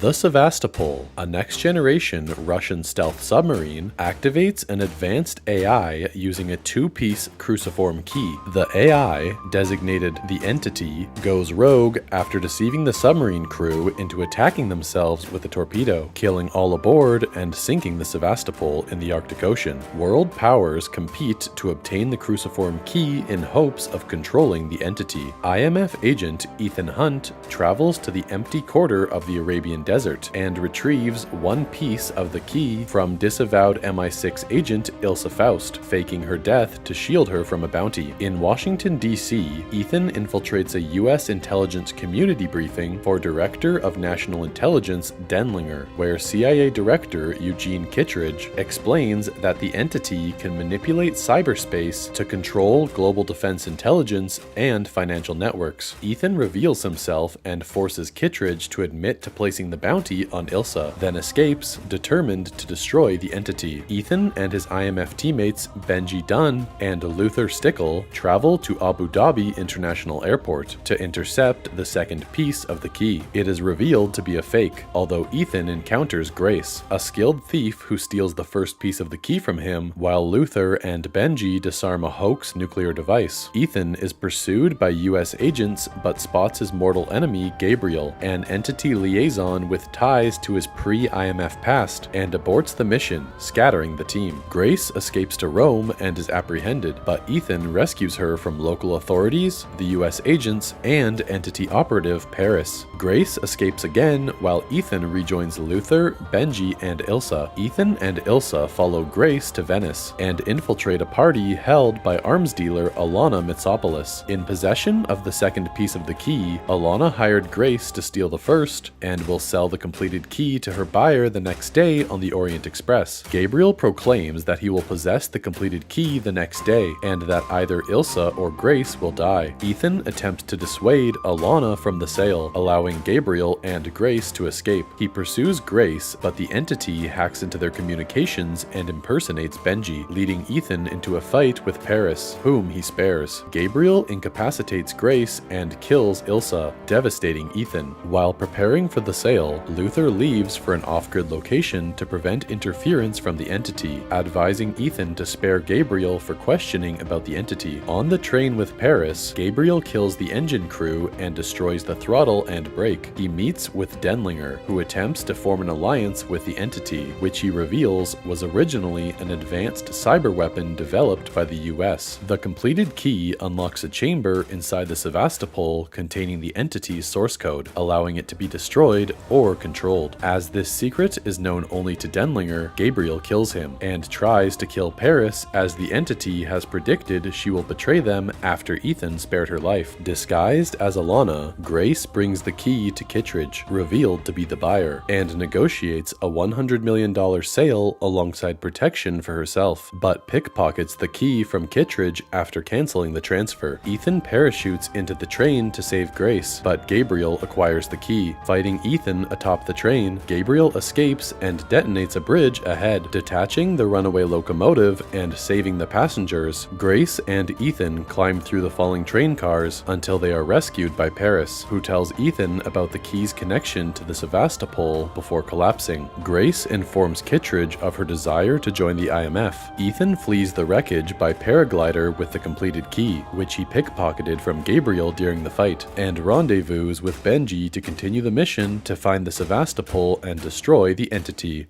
The Sevastopol, a next-generation Russian stealth submarine, activates an advanced AI using a two-piece cruciform key. The AI, designated the Entity, goes rogue after deceiving the submarine crew into attacking themselves with a torpedo, killing all aboard and sinking the Sevastopol in the Arctic Ocean. World powers compete to obtain the cruciform key in hopes of controlling the Entity. IMF agent Ethan Hunt travels to the empty quarter of the Arabian Desert and retrieves one piece of the key from disavowed MI6 agent Ilsa Faust, faking her death to shield her from a bounty. In Washington, D.C., Ethan infiltrates a U.S. intelligence community briefing for Director of National Intelligence Denlinger, where CIA Director Eugene Kittredge explains that the Entity can manipulate cyberspace to control global defense intelligence and financial networks. Ethan reveals himself and forces Kittredge to admit to placing the bounty on Ilsa, then escapes, determined to destroy the Entity. Ethan and his IMF teammates Benji Dunn and Luther Stickle travel to Abu Dhabi International Airport to intercept the second piece of the key. It is revealed to be a fake, although Ethan encounters Grace, a skilled thief who steals the first piece of the key from him, while Luther and Benji disarm a hoax nuclear device. Ethan is pursued by US agents but spots his mortal enemy Gabriel, an Entity liaison with ties to his pre-IMF past, and aborts the mission, scattering the team. Grace escapes to Rome and is apprehended, but Ethan rescues her from local authorities, the US agents, and Entity operative Paris. Grace escapes again while Ethan rejoins Luther, Benji, and Ilsa. Ethan and Ilsa follow Grace to Venice and infiltrate a party held by arms dealer Alana Mitsopoulos. In possession of the second piece of the key, Alana hired Grace to steal the first and will sell the completed key to her buyer the next day on the Orient Express. Gabriel proclaims that he will possess the completed key the next day and that either Ilsa or Grace will die. Ethan attempts to dissuade Alana from the sale, allowing Gabriel and Grace to escape. He pursues Grace, but the Entity hacks into their communications and impersonates Benji, leading Ethan into a fight with Paris, whom he spares. Gabriel incapacitates Grace and kills Ilsa, devastating Ethan. While preparing for the sale, Luther leaves for an off-grid location to prevent interference from the Entity, advising Ethan to spare Gabriel for questioning about the Entity. On the train with Paris, Gabriel kills the engine crew and destroys the throttle and brake. He meets with Denlinger, who attempts to form an alliance with the Entity, which he reveals was originally an advanced cyber weapon developed by the US. The completed key unlocks a chamber inside the Sevastopol containing the Entity's source code, allowing it to be destroyed or controlled. As this secret is known only to Denlinger, Gabriel kills him and tries to kill Paris as the Entity has predicted she will betray them after Ethan spared her life. Disguised as Alana, Grace brings the key to Kittredge, revealed to be the buyer, and negotiates a $100 million sale alongside protection for herself, but pickpockets the key from Kittredge after canceling the transfer. Ethan parachutes into the train to save Grace, but Gabriel acquires the key. Fighting Ethan atop the train, Gabriel escapes and detonates a bridge ahead, detaching the runaway locomotive and saving the passengers. Grace and Ethan climb through the falling train cars until they are rescued by Paris, who tells Ethan about the key's connection to the Sevastopol before collapsing. Grace informs Kittredge of her desire to join the IMF. Ethan flees the wreckage by paraglider with the completed key, which he pickpocketed from Gabriel during the fight, and rendezvous with Benji to continue the mission to find the Sevastopol and destroy the Entity.